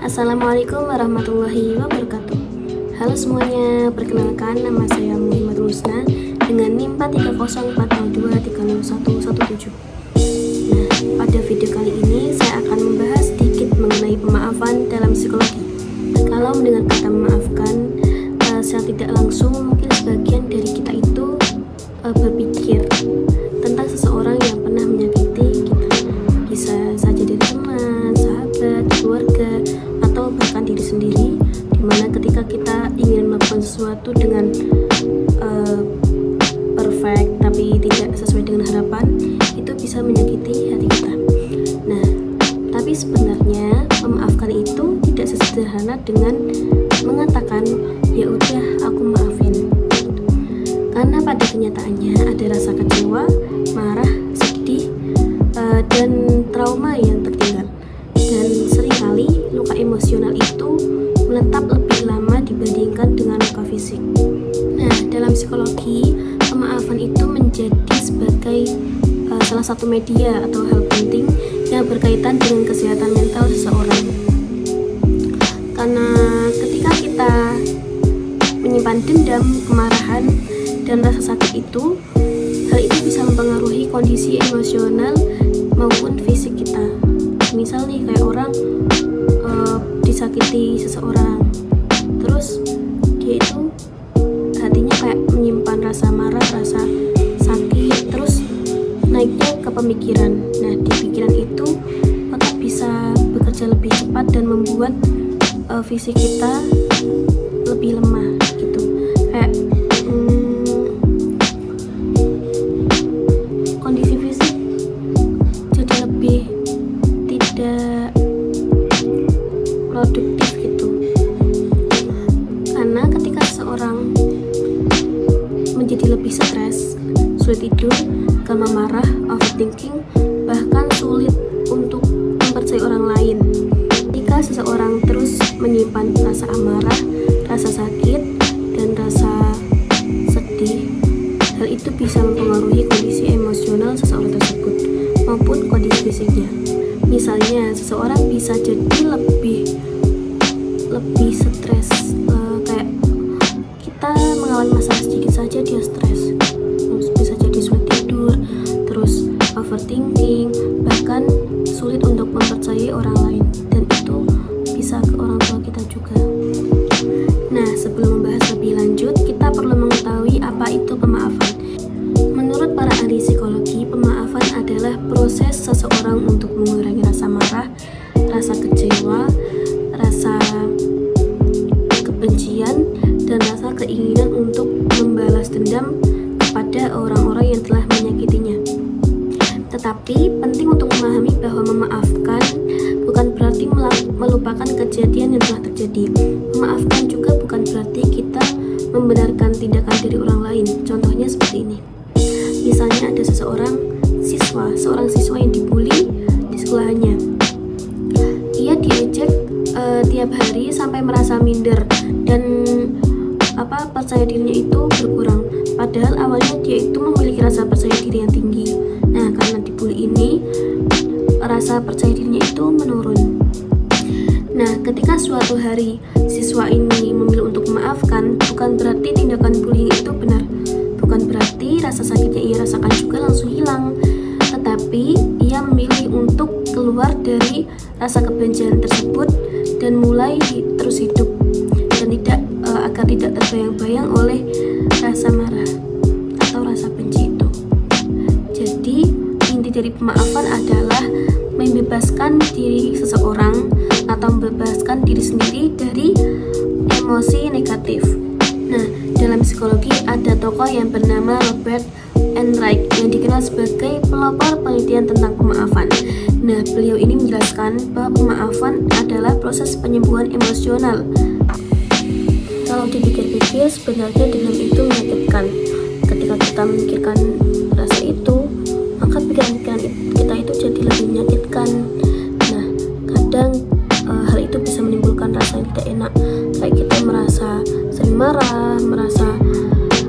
Assalamualaikum warahmatullahi wabarakatuh. Halo semuanya, perkenalkan nama saya Muhammad Rusna dengan NIM 43040230117. Nah, pada video kali ini saya akan membahas sedikit mengenai pemaafan dalam psikologi. Kalau mendengar kata memaafkan, secara tidak langsung mungkin sebagian dari kita itu berpikir tentang seseorang yang pernah menyakiti kita. Bisa saja dari teman, sahabat, keluarga, atau bahkan diri sendiri, dimana ketika kita ingin melakukan sesuatu dengan perfect tapi tidak sesuai dengan harapan, itu bisa menyakiti hati kita. Nah, tapi sebenarnya memaafkan itu tidak sesederhana dengan mengatakan ya udah aku maafin, karena pada kenyataannya ada rasa kecewa, marah, sedih, dan trauma yang tertinggal. Dan seringkali luka emosional itu menetap lebih lama dibandingkan dengan luka fisik. Nah, dalam psikologi, pemaafan itu menjadi sebagai salah satu media atau hal penting yang berkaitan dengan kesehatan mental seseorang. Karena ketika kita menyimpan dendam, kemarahan, dan rasa sakit itu, hal itu bisa mempengaruhi kondisi emosional maupun fisik kita. Misal nih, kayak orang disakiti seseorang, terus dia itu hatinya kayak menyimpan rasa marah, rasa sakit, terus naiknya ke pemikiran. Nah, di pikiran itu otak bisa bekerja lebih cepat dan membuat fisik kita lebih lemah gitu. Kayak kondisi fisik jadi lebih tidak produktif gitu. Karena ketika seseorang menjadi lebih stres, sulit tidur, gampang marah, overthinking, bahkan sulit untuk mempercayai orang lain. Jika seseorang terus menyimpan rasa amarah, rasa sakit, dan rasa sedih, hal itu bisa mempengaruhi kondisi emosional seseorang tersebut maupun kondisi fisiknya. Misalnya, seseorang bisa jadi lebih stres, kayak kita mengalami masalah sedikit saja dia stres, terus bisa jadi sulit tidur, terus overthinking, bahkan sulit untuk mempercayai orang lain, dan itu bisa ke orang tua kita juga. Nah, sebelum membahas lebih lanjut, kita perlu mengetahui apa itu pemaafan. Menurut para ahli psikologi, pemaafan adalah proses seseorang untuk mengurangi rasa marah, rasa kecewa, rasa kebencian, dan rasa keinginan untuk membalas dendam kepada orang-orang yang telah menyakitinya. Tetapi penting untuk memahami bahwa memaafkan bukan berarti melupakan kejadian yang telah terjadi. Memaafkan juga bukan berarti kita membenarkan tindakan dari orang lain. Contohnya seperti ini. Misalnya ada seorang siswa yang dibully di sekolahannya. Ia diejek tiap hari sampai merasa minder dan percaya dirinya itu berkurang. Padahal awalnya dia itu memiliki rasa percaya diri yang tinggi. Nah, karena dibully ini, rasa percaya dirinya itu menurun. Nah, ketika suatu hari siswa ini memilih untuk memaafkan, bukan berarti tindakan bullying itu benar. Bukan berarti rasa sakitnya ia rasakan juga langsung hilang. Tetapi ia memilih untuk keluar dari rasa kebencian tersebut dan mulai terus hidup dan agar tidak terbayang-bayang oleh rasa marah atau rasa benci itu. Jadi inti dari pemaafan adalah membebaskan diri seseorang atau membebaskan diri sendiri dari emosi negatif. Nah, dalam psikologi ada tokoh yang bernama Robert Enright yang dikenal sebagai pelopor penelitian tentang pemaafan. Nah, beliau ini menjelaskan bahwa pemaafan adalah proses penyembuhan emosional. Kalau dipikir-pikir, sebenarnya dendam itu menyakitkan. Ketika kita memikirkan rasa itu, maka pikiran-pikiran kita itu jadi lebih menyakitkan. Nah, kadang hal itu bisa menimbulkan rasa yang tidak enak, kayak kita merasa sering marah, merasa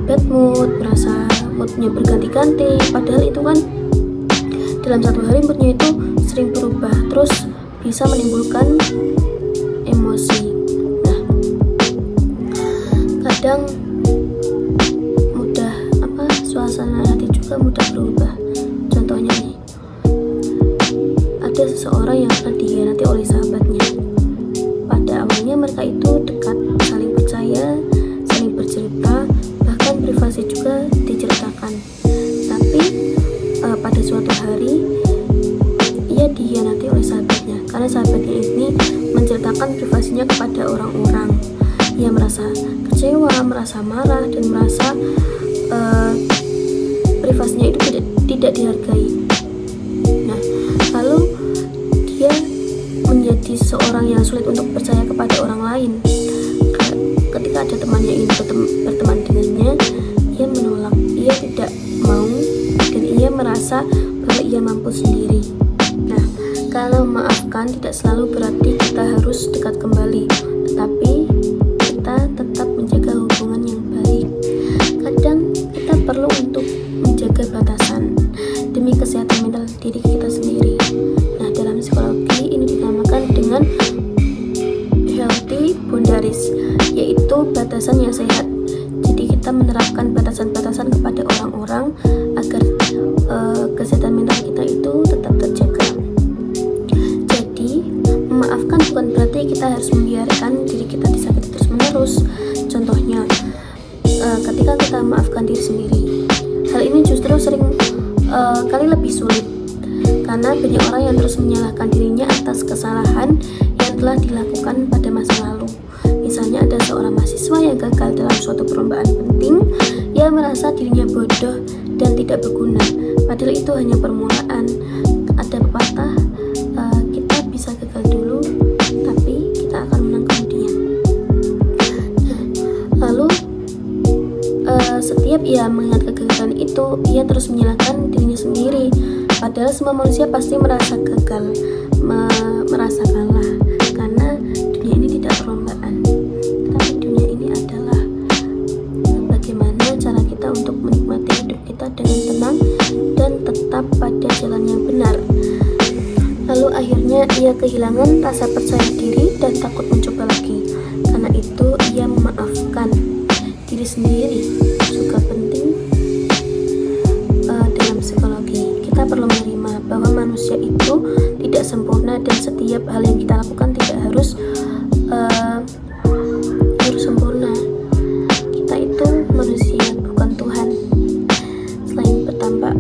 bad mood, merasa moodnya berganti-ganti. Padahal itu kan dalam satu hari moodnya itu sering berubah, terus bisa menimbulkan emosi. Nah, kadang mudah suasana hati juga mudah berubah. Contohnya nih, ada seseorang yang akan dikhianati oleh sahabatnya. Pada awalnya mereka itu dekat, saling percaya, saling bercerita, bahkan privasi juga diceritakan. Tapi pada suatu hari ia dikhianati oleh sahabatnya, karena sahabatnya ini menceritakan privasinya kepada orang-orang. Ia merasa kecewa, merasa marah, dan merasa privasinya itu tidak dihargai. Nah, lalu dia menjadi seseorang yang sulit untuk percaya kepada orang lain. Ketika ada temannya ini berteman dengannya, ia menolak, ia tidak mau, dan ia merasa bahwa ia mampu sendiri. Nah, kalau memaafkan tidak selalu berarti kita harus dekat kembali, tetapi kita tetap menjaga hubungan yang baik. Kadang kita perlu untuk menjaga batasan demi kesehatan mental diri kita sendiri. Nah, dalam psikologi ini dinamakan dengan healthy boundaries, yaitu batasan yang sehat. Jadi kita menerapkan batasan-batasan kepada orang-orang agar kesehatan mental kita itu tetap terjaga. Jadi memaafkan bukan berarti kita harus membiarkan diri kita disakiti terus-menerus. Contohnya, ketika kita memaafkan diri sendiri, hal ini justru sering kali lebih sulit, karena banyak orang yang terus menyalahkan dirinya atas kesalahan yang telah dilakukan pada masa lalu. Misalnya ada seorang mahasiswa yang gagal dalam suatu perlombaan penting, ia merasa dirinya bodoh dan tidak berguna, padahal itu hanya permulaan. Ada pepatah, kita bisa gagal dulu, tapi kita akan menang kemudian. Lalu setiap ia mengingat kegagalan itu, ia terus menyalahkan dirinya sendiri. Padahal semua manusia pasti merasa gagal, merasa kalah, karena dunia ini tidak perlombaan. Tapi dunia ini adalah bagaimana cara kita untuk menikmati hidup kita dengan tenang dan tetap pada jalan yang benar. Lalu akhirnya ia kehilangan rasa percaya diri dan takut mencoba lagi. Karena itu ia memaafkan diri sendiri. Juga penting dalam psikologi, kita perlu menerima bahwa manusia itu tidak sempurna, dan setiap hal yang kita lakukan tidak harus sempurna. Kita itu manusia, bukan Tuhan. Selain bertambah,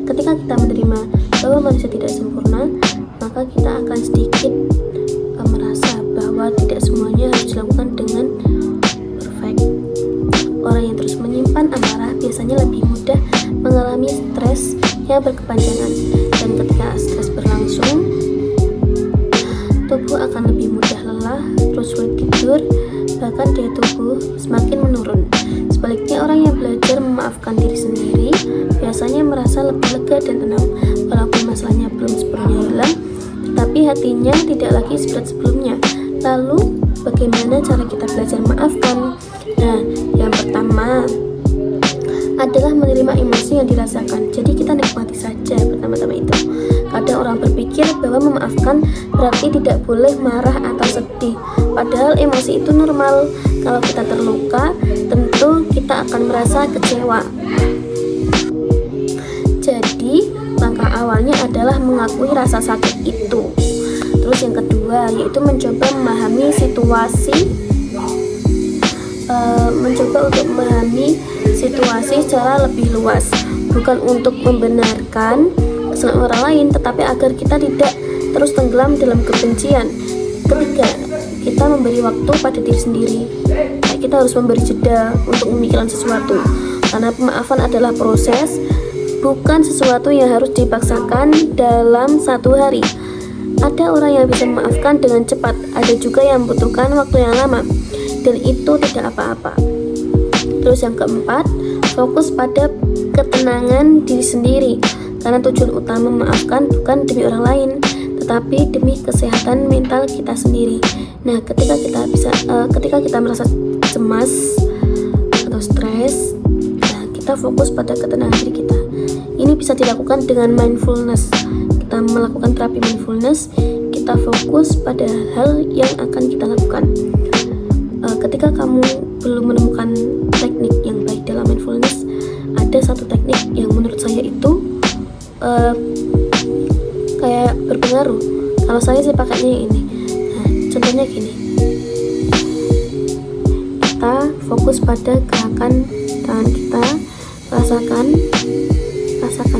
ketika kita menerima bahwa manusia tidak sempurna, maka kita akan sedikit merasa bahwa tidak semuanya harus dilakukan dengan perfect. Orang yang terus menyimpan amarah biasanya lebih mudah mengalami stres yang berkepanjangan, dan ketika stres berlangsung, tubuh akan lebih mudah lelah, terus sulit tidur, bahkan daya tubuh semakin menurun. Sebaliknya, orang yang belajar memaafkan diri sendiri biasanya merasa lebih lega dan tenang, walaupun masalahnya belum sepenuhnya hilang, tapi hatinya tidak lagi seberat sebelumnya. Lalu, bagaimana cara kita belajar memaafkan? Nah, yang pertama adalah menerima emosi yang dirasakan. Jadi kita nikmati saja pertama-tama itu. Kadang orang berpikir bahwa memaafkan berarti tidak boleh marah atau sedih. Padahal emosi itu normal. Kalau kita terluka, tentu kita akan merasa kecewa. Jadi, langkah awalnya adalah mengakui rasa sakit itu. Terus yang kedua, yaitu mencoba memahami situasi secara lebih luas, bukan untuk membenarkan kesalahan orang lain, tetapi agar kita tidak terus tenggelam dalam kebencian. Ketiga, kita memberi waktu pada diri sendiri. Kita harus memberi jeda untuk memikirkan sesuatu, karena pemaafan adalah proses, bukan sesuatu yang harus dipaksakan dalam satu hari. Ada orang yang bisa memaafkan dengan cepat, ada juga yang membutuhkan waktu yang lama, dan itu tidak apa-apa. Terus yang keempat, fokus pada ketenangan diri sendiri, karena tujuan utama memaafkan bukan demi orang lain, tetapi demi kesehatan mental kita sendiri. Nah, ketika kita merasa cemas atau stres, nah, kita fokus pada ketenangan diri kita. Ini bisa dilakukan dengan mindfulness. Kita melakukan terapi mindfulness, kita kita fokus pada hal yang akan kita lakukan. Ketika kamu belum menemukan teknik yang baik dalam mindfulness, ada satu teknik yang menurut saya itu kayak berpengaruh. Kalau saya sih pakainya ini. Nah, contohnya gini, kita fokus pada gerakan tangan kita, rasakan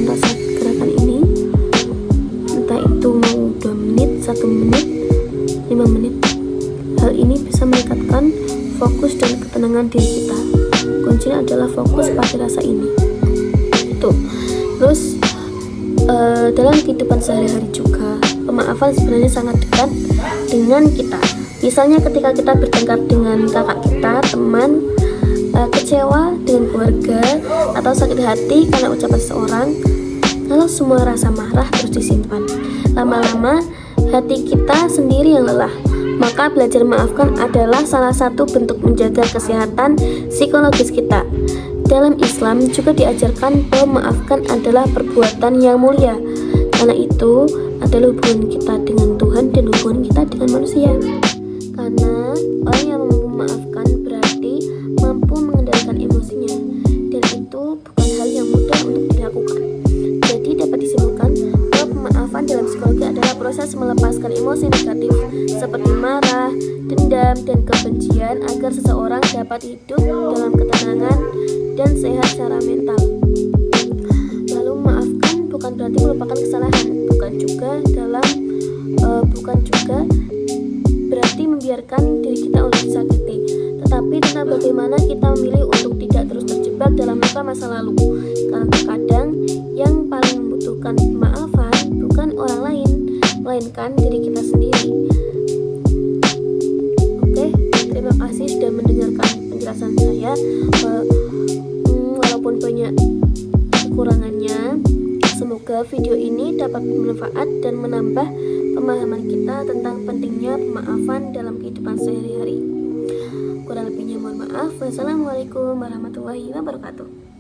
rasa gerakan ini, entah itu mau 2 menit, 1 menit, 5 menit. Hal ini bisa meningkatkan fokus dan ketenangan diri kita. Kuncinya adalah fokus pada rasa ini. Itu. Terus dalam kehidupan sehari-hari juga, pemaafan sebenarnya sangat dekat dengan kita. Misalnya ketika kita bertengkar dengan kakak kita, teman, kecewa dengan keluarga, atau sakit hati karena ucapan seseorang. Kalau semua rasa marah terus disimpan, lama-lama hati kita sendiri yang lelah. Maka belajar memaafkan adalah salah satu bentuk menjaga kesehatan psikologis kita. Dalam Islam juga diajarkan bahwa memaafkan adalah perbuatan yang mulia. Karena itu adalah hubungan kita dengan Tuhan dan hubungan kita dengan manusia. Karena orang yang mampu memaafkan berarti mampu mengendalikan emosinya, dan itu bukan hal yang mudah untuk dilakukan. Jadi dapat disimpulkan bahwa pemaafan dalam psikologi adalah proses melepaskan emosi negatif seperti marah, dendam, dan kebencian agar seseorang dapat hidup dalam ketenangan dan sehat secara mental. Lalu memaafkan bukan berarti melupakan kesalahan, bukan juga berarti membiarkan diri kita untuk disakiti, tetapi tentang bagaimana kita memilih untuk tidak terus terjebak dalam luka masa lalu. Karena terkadang yang paling membutuhkan pemaafan bukan orang lain, melainkan diri kita sendiri. Oke, terima kasih sudah mendengarkan penjelasan saya. Walaupun banyak kekurangannya, semoga video ini dapat bermanfaat dan menambah pemahaman kita tentang pentingnya pemaafan dalam kehidupan sehari-hari. Kurang lebihnya mohon maaf. Wassalamualaikum warahmatullahi wabarakatuh.